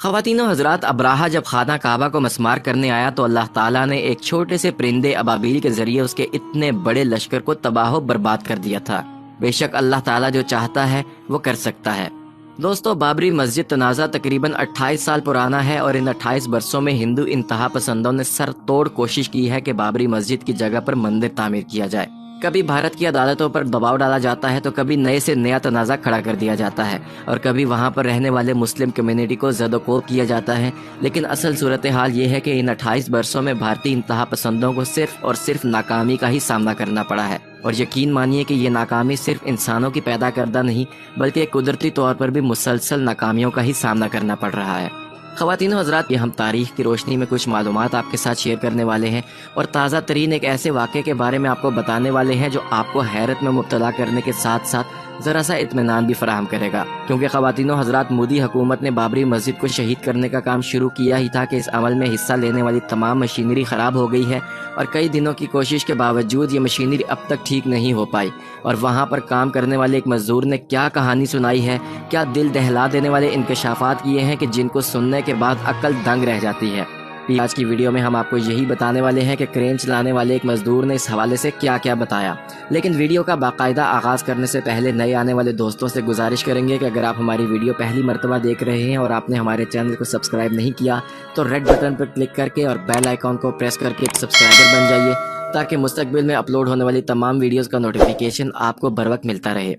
خواتین و حضرات، ابراہا جب خانہ کعبہ کو مسمار کرنے آیا تو اللہ تعالیٰ نے ایک چھوٹے سے پرندے ابابیل کے ذریعے اس کے اتنے بڑے لشکر کو تباہ و برباد کر دیا تھا۔ بے شک اللہ تعالیٰ جو چاہتا ہے وہ کر سکتا ہے۔ دوستو، بابری مسجد تنازع تقریباً 28 سال پرانا ہے، اور ان 28 برسوں میں ہندو انتہا پسندوں نے سر توڑ کوشش کی ہے کہ بابری مسجد کی جگہ پر مندر تعمیر کیا جائے۔ کبھی بھارت کی عدالتوں پر دباؤ ڈالا جاتا ہے تو کبھی نئے سے نیا تنازع کھڑا کر دیا جاتا ہے، اور کبھی وہاں پر رہنے والے مسلم کمیونٹی کو زد و کوب کیا جاتا ہے۔ لیکن اصل صورتحال یہ ہے کہ ان 28 برسوں میں بھارتی انتہا پسندوں کو صرف اور صرف ناکامی کا ہی سامنا کرنا پڑا ہے، اور یقین مانیے کہ یہ ناکامی صرف انسانوں کی پیدا کردہ نہیں بلکہ قدرتی طور پر بھی مسلسل ناکامیوں کا ہی سامنا کرنا پڑ رہا ہے۔ خواتین و حضرات، یہ ہم تاریخ کی روشنی میں کچھ معلومات آپ کے ساتھ شیئر کرنے والے ہیں، اور تازہ ترین ایک ایسے واقعے کے بارے میں آپ کو بتانے والے ہیں جو آپ کو حیرت میں مبتلا کرنے کے ساتھ ساتھ ذرا سا اطمینان بھی فراہم کرے گا، کیونکہ خواتین و حضرات، مودی حکومت نے بابری مسجد کو شہید کرنے کا کام شروع کیا ہی تھا کہ اس عمل میں حصہ لینے والی تمام مشینری خراب ہو گئی ہے، اور کئی دنوں کی کوشش کے باوجود یہ مشینری اب تک ٹھیک نہیں ہو پائی۔ اور وہاں پر کام کرنے والے ایک مزدور نے کیا کہانی سنائی ہے، کیا دل دہلا دینے والے انکشافات کیے ہیں کہ جن کو سننے کے بعد عقل دنگ رہ جاتی ہے۔ آج کی ویڈیو میں ہم آپ کو یہی بتانے والے ہیں کہ کرین چلانے والے ایک مزدور نے اس حوالے سے کیا کیا بتایا۔ لیکن ویڈیو کا باقاعدہ آغاز کرنے سے پہلے نئے آنے والے دوستوں سے گزارش کریں گے کہ اگر آپ ہماری ویڈیو پہلی مرتبہ دیکھ رہے ہیں اور آپ نے ہمارے چینل کو سبسکرائب نہیں کیا تو ریڈ بٹن پر کلک کر کے اور بیل آئیکن کو پریس کر کے ایک سبسکرائبر بن جائیے، تاکہ مستقبل میں اپلوڈ ہونے والی تمام ویڈیوز کا نوٹیفیکیشن آپ کو بر وقت ملتا رہے۔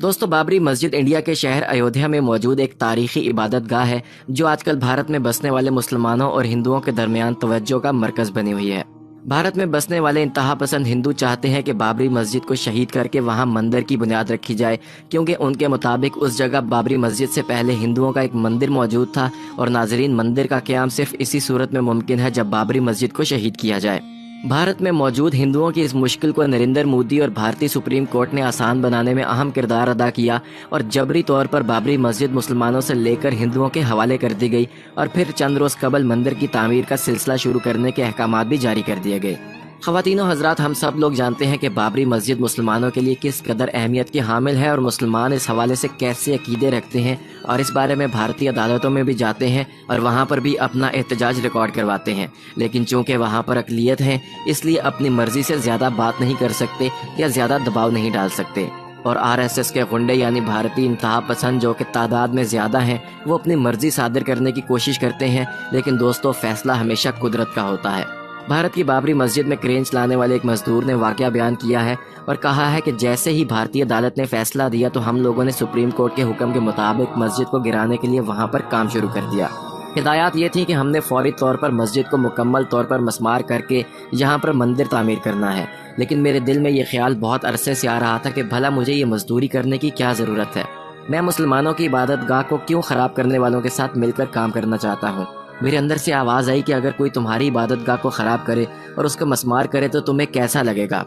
دوستو، بابری مسجد انڈیا کے شہر ایودھیا میں موجود ایک تاریخی عبادت گاہ ہے جو آج کل بھارت میں بسنے والے مسلمانوں اور ہندوؤں کے درمیان توجہ کا مرکز بنی ہوئی ہے۔ بھارت میں بسنے والے انتہا پسند ہندو چاہتے ہیں کہ بابری مسجد کو شہید کر کے وہاں مندر کی بنیاد رکھی جائے، کیونکہ ان کے مطابق اس جگہ بابری مسجد سے پہلے ہندوؤں کا ایک مندر موجود تھا، اور ناظرین، مندر کا قیام صرف اسی صورت میں ممکن ہے جب بابری مسجد کو شہید کیا جائے۔ بھارت میں موجود ہندوؤں کی اس مشکل کو نریندر مودی اور بھارتی سپریم کورٹ نے آسان بنانے میں اہم کردار ادا کیا، اور جبری طور پر بابری مسجد مسلمانوں سے لے کر ہندوؤں کے حوالے کر دی گئی، اور پھر چند روز قبل مندر کی تعمیر کا سلسلہ شروع کرنے کے احکامات بھی جاری کر دیے گئے۔ خواتین و حضرات، ہم سب لوگ جانتے ہیں کہ بابری مسجد مسلمانوں کے لیے کس قدر اہمیت کی حامل ہے، اور مسلمان اس حوالے سے کیسے عقیدے رکھتے ہیں، اور اس بارے میں بھارتی عدالتوں میں بھی جاتے ہیں اور وہاں پر بھی اپنا احتجاج ریکارڈ کرواتے ہیں۔ لیکن چونکہ وہاں پر اقلیت ہے، اس لیے اپنی مرضی سے زیادہ بات نہیں کر سکتے یا زیادہ دباؤ نہیں ڈال سکتے، اور RSS کے غنڈے یعنی بھارتی انتہا پسند جو کہ تعداد میں زیادہ ہیں، وہ اپنی مرضی صادر کرنے کی کوشش کرتے ہیں۔ لیکن دوستو، فیصلہ ہمیشہ قدرت کا ہوتا ہے۔ بھارت کی بابری مسجد میں کرین چلانے والے ایک مزدور نے واقعہ بیان کیا ہے اور کہا ہے کہ جیسے ہی بھارتی عدالت نے فیصلہ دیا تو ہم لوگوں نے سپریم کورٹ کے حکم کے مطابق مسجد کو گرانے کے لیے وہاں پر کام شروع کر دیا۔ ہدایات یہ تھی کہ ہم نے فوری طور پر مسجد کو مکمل طور پر مسمار کر کے یہاں پر مندر تعمیر کرنا ہے، لیکن میرے دل میں یہ خیال بہت عرصے سے آ رہا تھا کہ بھلا مجھے یہ مزدوری کرنے کی کیا ضرورت ہے؟ میں مسلمانوں کی عبادت گاہ کو کیوں خراب کرنے والوں کے ساتھ مل کر کام کرنا چاہتا ہوں؟ میرے اندر سے آواز آئی کہ اگر کوئی تمہاری عبادت گاہ کو خراب کرے اور اس کو مسمار کرے تو تمہیں کیسا لگے گا؟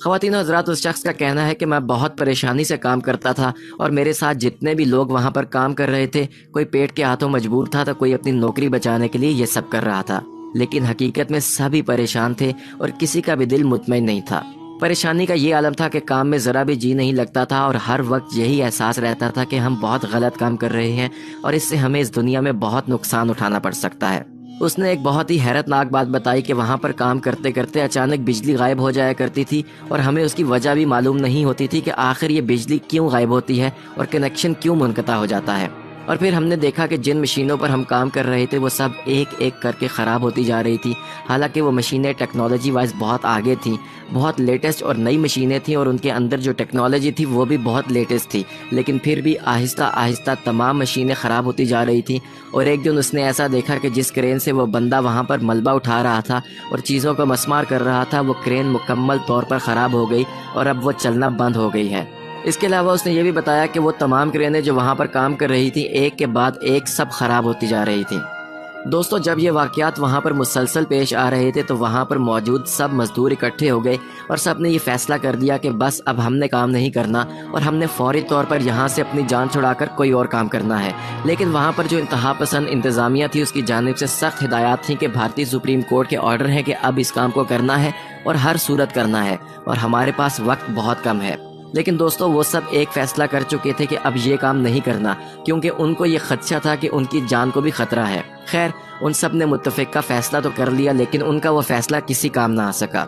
خواتین و حضرات، اس شخص کا کہنا ہے کہ میں بہت پریشانی سے کام کرتا تھا، اور میرے ساتھ جتنے بھی لوگ وہاں پر کام کر رہے تھے، کوئی پیٹ کے ہاتھوں مجبور تھا تو کوئی اپنی نوکری بچانے کے لیے یہ سب کر رہا تھا، لیکن حقیقت میں سبھی پریشان تھے اور کسی کا بھی دل مطمئن نہیں تھا۔ پریشانی کا یہ عالم تھا کہ کام میں ذرا بھی جی نہیں لگتا تھا، اور ہر وقت یہی احساس رہتا تھا کہ ہم بہت غلط کام کر رہے ہیں اور اس سے ہمیں اس دنیا میں بہت نقصان اٹھانا پڑ سکتا ہے۔ اس نے ایک بہت ہی حیرت ناک بات بتائی کہ وہاں پر کام کرتے کرتے اچانک بجلی غائب ہو جایا کرتی تھی، اور ہمیں اس کی وجہ بھی معلوم نہیں ہوتی تھی کہ آخر یہ بجلی کیوں غائب ہوتی ہے اور کنیکشن کیوں منقطع ہو جاتا ہے۔ اور پھر ہم نے دیکھا کہ جن مشینوں پر ہم کام کر رہے تھے وہ سب ایک ایک کر کے خراب ہوتی جا رہی تھی، حالانکہ وہ مشینیں ٹیکنالوجی وائز بہت آگے تھیں، بہت لیٹسٹ اور نئی مشینیں تھیں، اور ان کے اندر جو ٹیکنالوجی تھی وہ بھی بہت لیٹسٹ تھی، لیکن پھر بھی آہستہ آہستہ تمام مشینیں خراب ہوتی جا رہی تھیں۔ اور ایک دن اس نے ایسا دیکھا کہ جس کرین سے وہ بندہ وہاں پر ملبہ اٹھا رہا تھا اور چیزوں کو مسمار کر رہا تھا، وہ کرین مکمل طور پر خراب ہو گئی اور اب وہ چلنا بند ہو گئی ہے۔ اس کے علاوہ اس نے یہ بھی بتایا کہ وہ تمام کرینیں جو وہاں پر کام کر رہی تھیں ایک کے بعد ایک سب خراب ہوتی جا رہی تھیں۔ دوستو، جب یہ واقعات وہاں پر مسلسل پیش آ رہے تھے تو وہاں پر موجود سب مزدور اکٹھے ہو گئے اور سب نے یہ فیصلہ کر دیا کہ بس اب ہم نے کام نہیں کرنا، اور ہم نے فوری طور پر یہاں سے اپنی جان چھڑا کر کوئی اور کام کرنا ہے۔ لیکن وہاں پر جو انتہا پسند انتظامیہ تھی، اس کی جانب سے سخت ہدایات تھیں کہ بھارتی سپریم کورٹ کے آرڈر ہیں کہ اب اس کام کو کرنا ہے اور ہر صورت کرنا ہے، اور ہمارے پاس وقت بہت کم ہے۔ لیکن دوستو وہ سب ایک فیصلہ کر چکے تھے کہ اب یہ کام نہیں کرنا، کیونکہ ان کو یہ خدشہ تھا کہ ان کی جان کو بھی خطرہ ہے۔ خیر، ان سب نے متفقہ فیصلہ تو کر لیا، لیکن ان کا وہ فیصلہ کسی کام نہ آ سکا۔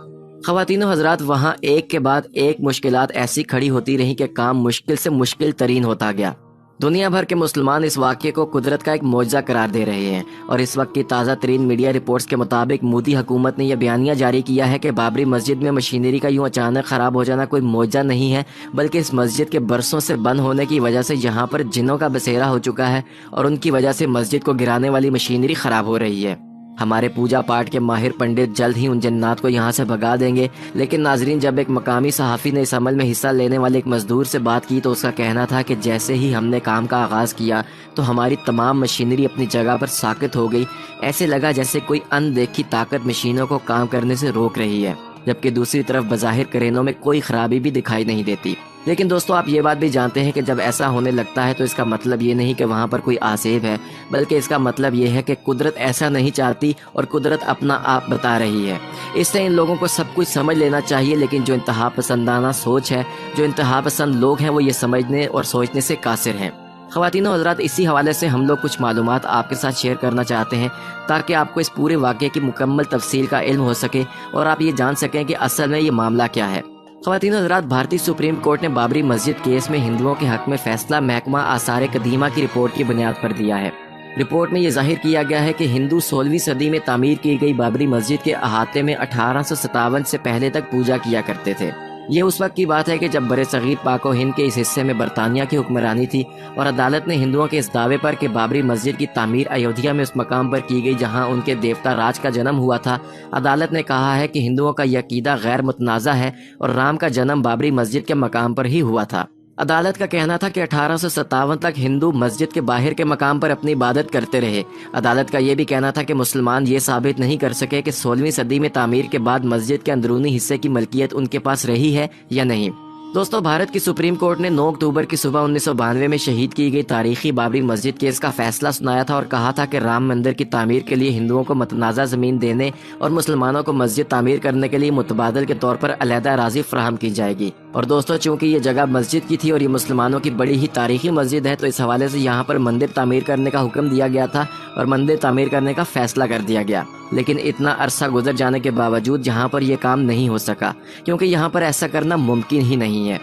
خواتین و حضرات، وہاں ایک کے بعد ایک مشکلات ایسی کھڑی ہوتی رہیں کہ کام مشکل سے مشکل ترین ہوتا گیا۔ دنیا بھر کے مسلمان اس واقعے کو قدرت کا ایک معجزہ قرار دے رہے ہیں، اور اس وقت کی تازہ ترین میڈیا رپورٹس کے مطابق مودی حکومت نے یہ بیانیہ جاری کیا ہے کہ بابری مسجد میں مشینری کا یوں اچانک خراب ہو جانا کوئی معجزہ نہیں ہے، بلکہ اس مسجد کے برسوں سے بند ہونے کی وجہ سے یہاں پر جنوں کا بسیرا ہو چکا ہے، اور ان کی وجہ سے مسجد کو گرانے والی مشینری خراب ہو رہی ہے۔ ہمارے پوجا پاٹ کے ماہر پنڈت جلد ہی ان جنات کو یہاں سے بھگا دیں گے، لیکن ناظرین، جب ایک مقامی صحافی نے اس عمل میں حصہ لینے والے ایک مزدور سے بات کی تو اس کا کہنا تھا کہ جیسے ہی ہم نے کام کا آغاز کیا تو ہماری تمام مشینری اپنی جگہ پر ساکت ہو گئی، ایسے لگا جیسے کوئی اندیکھی طاقت مشینوں کو کام کرنے سے روک رہی ہے، جبکہ دوسری طرف بظاہر کرینوں میں کوئی خرابی بھی دکھائی نہیں دیتی۔ لیکن دوستو، آپ یہ بات بھی جانتے ہیں کہ جب ایسا ہونے لگتا ہے تو اس کا مطلب یہ نہیں کہ وہاں پر کوئی آسیب ہے، بلکہ اس کا مطلب یہ ہے کہ قدرت ایسا نہیں چاہتی اور قدرت اپنا آپ بتا رہی ہے۔ اس سے ان لوگوں کو سب کچھ سمجھ لینا چاہیے، لیکن جو انتہا پسندانہ سوچ ہے، جو انتہا پسند لوگ ہیں، وہ یہ سمجھنے اور سوچنے سے قاصر ہیں۔ خواتین و حضرات، اسی حوالے سے ہم لوگ کچھ معلومات آپ کے ساتھ شیئر کرنا چاہتے ہیں تاکہ آپ کو اس پورے واقعے کی مکمل تفصیل کا علم ہو سکے اور آپ یہ جان سکیں کہ اصل میں یہ معاملہ کیا ہے۔ خواتین و حضرات، بھارتی سپریم کورٹ نے بابری مسجد کیس میں ہندوؤں کے حق میں فیصلہ محکمہ آثار قدیمہ کی رپورٹ کی بنیاد پر دیا ہے۔ رپورٹ میں یہ ظاہر کیا گیا ہے کہ ہندو 16ویں صدی میں تعمیر کی گئی بابری مسجد کے احاطے میں 1857 سے پہلے تک پوجا کیا کرتے تھے۔ یہ اس وقت کی بات ہے کہ جب برصغیر پاک و ہند کے اس حصے میں برطانیہ کی حکمرانی تھی، اور عدالت نے ہندوؤں کے اس دعوے پر کہ بابری مسجد کی تعمیر ایودھیا میں اس مقام پر کی گئی جہاں ان کے دیوتا راج کا جنم ہوا تھا، عدالت نے کہا ہے کہ ہندوؤں کا یہ عقیدہ غیر متنازع ہے اور رام کا جنم بابری مسجد کے مقام پر ہی ہوا تھا۔ عدالت کا کہنا تھا کہ 1857 تک ہندو مسجد کے باہر کے مقام پر اپنی عبادت کرتے رہے۔ عدالت کا یہ بھی کہنا تھا کہ مسلمان یہ ثابت نہیں کر سکے کہ 16ویں صدی میں تعمیر کے بعد مسجد کے اندرونی حصے کی ملکیت ان کے پاس رہی ہے یا نہیں۔ دوستو، بھارت کی سپریم کورٹ نے 9 اکتوبر کی صبح 1992 میں شہید کی گئی تاریخی بابری مسجد کیس کا فیصلہ سنایا تھا اور کہا تھا کہ رام مندر کی تعمیر کے لیے ہندوؤں کو متنازع زمین دینے اور مسلمانوں کو مسجد تعمیر کرنے کے لیے متبادل کے طور پر علیحدہ اراضی فراہم کی جائے گی۔ اور دوستو، چونکہ یہ جگہ مسجد کی تھی اور یہ مسلمانوں کی بڑی ہی تاریخی مسجد ہے، تو اس حوالے سے یہاں پر مندر تعمیر کرنے کا حکم دیا گیا تھا اور مندر تعمیر کرنے کا فیصلہ کر دیا گیا۔ لیکن اتنا عرصہ گزر جانے کے باوجود یہاں پر یہ کام نہیں ہو سکا، کیونکہ یہاں پر ایسا کرنا ممکن ہی نہیں ہے۔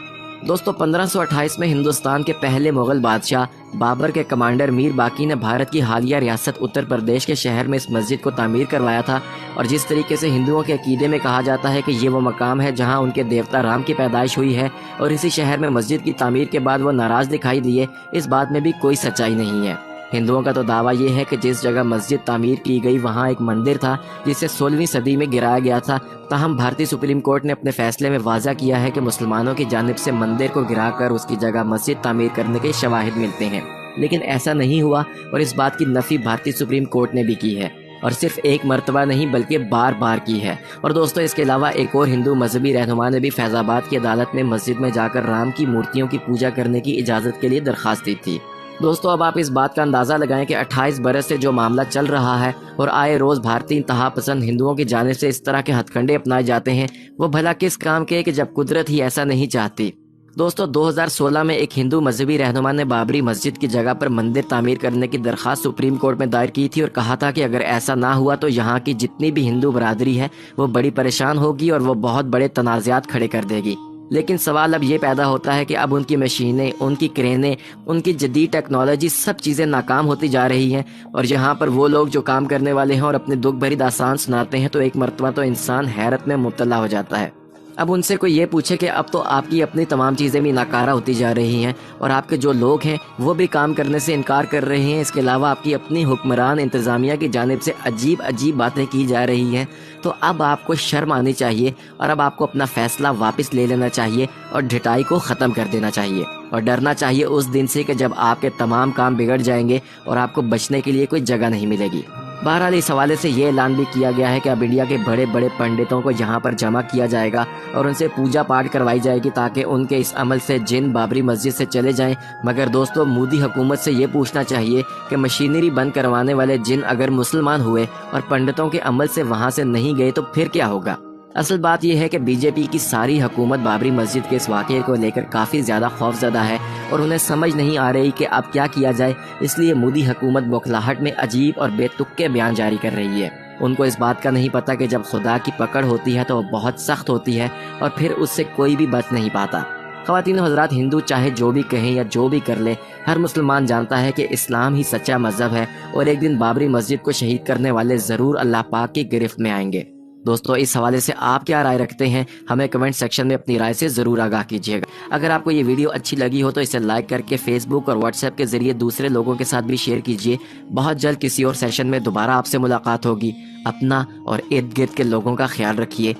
دوستو، 1528 میں ہندوستان کے پہلے مغل بادشاہ بابر کے کمانڈر میر باقی نے بھارت کی حالیہ ریاست اتر پردیش کے شہر میں اس مسجد کو تعمیر کروایا تھا، اور جس طریقے سے ہندوؤں کے عقیدے میں کہا جاتا ہے کہ یہ وہ مقام ہے جہاں ان کے دیوتا رام کی پیدائش ہوئی ہے، اور اسی شہر میں مسجد کی تعمیر کے بعد وہ ناراض دکھائی دیے، اس بات میں بھی کوئی سچائی نہیں ہے۔ ہندوؤں کا تو دعویٰ یہ ہے کہ جس جگہ مسجد تعمیر کی گئی وہاں ایک مندر تھا جسے 16ویں صدی میں گرایا گیا تھا، تاہم بھارتی سپریم کورٹ نے اپنے فیصلے میں واضح کیا ہے کہ مسلمانوں کی جانب سے مندر کو گرا کر اس کی جگہ مسجد تعمیر کرنے کے شواہد ملتے ہیں، لیکن ایسا نہیں ہوا، اور اس بات کی نفی بھارتی سپریم کورٹ نے بھی کی ہے، اور صرف ایک مرتبہ نہیں بلکہ بار بار کی ہے۔ اور دوستو، اس کے علاوہ ایک اور ہندو مذہبی رہنما نے بھی فیض آباد کی عدالت میں مسجد میں جا کر رام کی مورتیوں کی پوجا کرنے کی اجازت کے لیے درخواست دی تھی۔ دوستو، اب آپ اس بات کا اندازہ لگائیں کہ 28 برس سے جو معاملہ چل رہا ہے اور آئے روز بھارتی انتہا پسند ہندوؤں کی جانب سے اس طرح کے ہتھ کنڈے اپنائے جاتے ہیں، وہ بھلا کس کام کے کہ جب قدرت ہی ایسا نہیں چاہتی۔ دوستو، 2016 میں ایک ہندو مذہبی رہنما نے بابری مسجد کی جگہ پر مندر تعمیر کرنے کی درخواست سپریم کورٹ میں دائر کی تھی اور کہا تھا کہ اگر ایسا نہ ہوا تو یہاں کی جتنی بھی ہندو برادری ہے وہ بڑی پریشان ہوگی اور وہ بہت بڑے تنازعات کھڑے کر دے گی۔ لیکن سوال اب یہ پیدا ہوتا ہے کہ اب ان کی مشینیں، ان کی کرینیں، ان کی جدید ٹیکنالوجی، سب چیزیں ناکام ہوتی جا رہی ہیں، اور یہاں پر وہ لوگ جو کام کرنے والے ہیں اور اپنے دکھ بھری داستان سناتے ہیں تو ایک مرتبہ تو انسان حیرت میں مبتلا ہو جاتا ہے۔ اب ان سے کوئی یہ پوچھے کہ اب تو آپ کی اپنی تمام چیزیں بھی ناکارہ ہوتی جا رہی ہیں اور آپ کے جو لوگ ہیں وہ بھی کام کرنے سے انکار کر رہے ہیں، اس کے علاوہ آپ کی اپنی حکمران انتظامیہ کی جانب سے عجیب باتیں کی جا رہی ہیں، تو اب آپ کو شرم آنی چاہیے اور اب آپ کو اپنا فیصلہ واپس لے لینا چاہیے اور ڈھٹائی کو ختم کر دینا چاہیے، اور ڈرنا چاہیے اس دن سے کہ جب آپ کے تمام کام بگڑ جائیں گے اور آپ کو بچنے کے لیے کوئی جگہ نہیں ملے گی۔ بہرحال اس حوالے سے یہ اعلان بھی کیا گیا ہے کہ اب انڈیا کے بڑے بڑے پنڈتوں کو یہاں پر جمع کیا جائے گا اور ان سے پوجا پاٹ کروائی جائے گی تاکہ ان کے اس عمل سے جن بابری مسجد سے چلے جائیں۔ مگر دوستو، مودی حکومت سے یہ پوچھنا چاہیے کہ مشینری بند کروانے والے جن اگر مسلمان ہوئے اور پنڈتوں کے عمل سے وہاں سے نہیں گئے تو پھر کیا ہوگا؟ اصل بات یہ ہے کہ بی جے پی کی ساری حکومت بابری مسجد کے اس واقعے کو لے کر کافی زیادہ خوف زدہ ہے اور انہیں سمجھ نہیں آ رہی کہ اب کیا کیا جائے، اس لیے مودی حکومت بوکھلاہٹ میں عجیب اور بے تکے بیان جاری کر رہی ہے۔ ان کو اس بات کا نہیں پتہ کہ جب خدا کی پکڑ ہوتی ہے تو وہ بہت سخت ہوتی ہے اور پھر اس سے کوئی بھی بچ نہیں پاتا۔ خواتین و حضرات، ہندو چاہے جو بھی کہیں یا جو بھی کر لے، ہر مسلمان جانتا ہے کہ اسلام ہی سچا مذہب ہے اور ایک دن بابری مسجد کو شہید کرنے والے ضرور اللہ پاک کی گرفت میں آئیں گے۔ دوستو، اس حوالے سے آپ کیا رائے رکھتے ہیں؟ ہمیں کمنٹ سیکشن میں اپنی رائے سے ضرور آگاہ کیجیے گا۔ اگر آپ کو یہ ویڈیو اچھی لگی ہو تو اسے لائک کر کے فیس بک اور واٹس ایپ کے ذریعے دوسرے لوگوں کے ساتھ بھی شیئر کیجیے۔ بہت جلد کسی اور سیشن میں دوبارہ آپ سے ملاقات ہوگی۔ اپنا اور ارد گرد کے لوگوں کا خیال رکھیے۔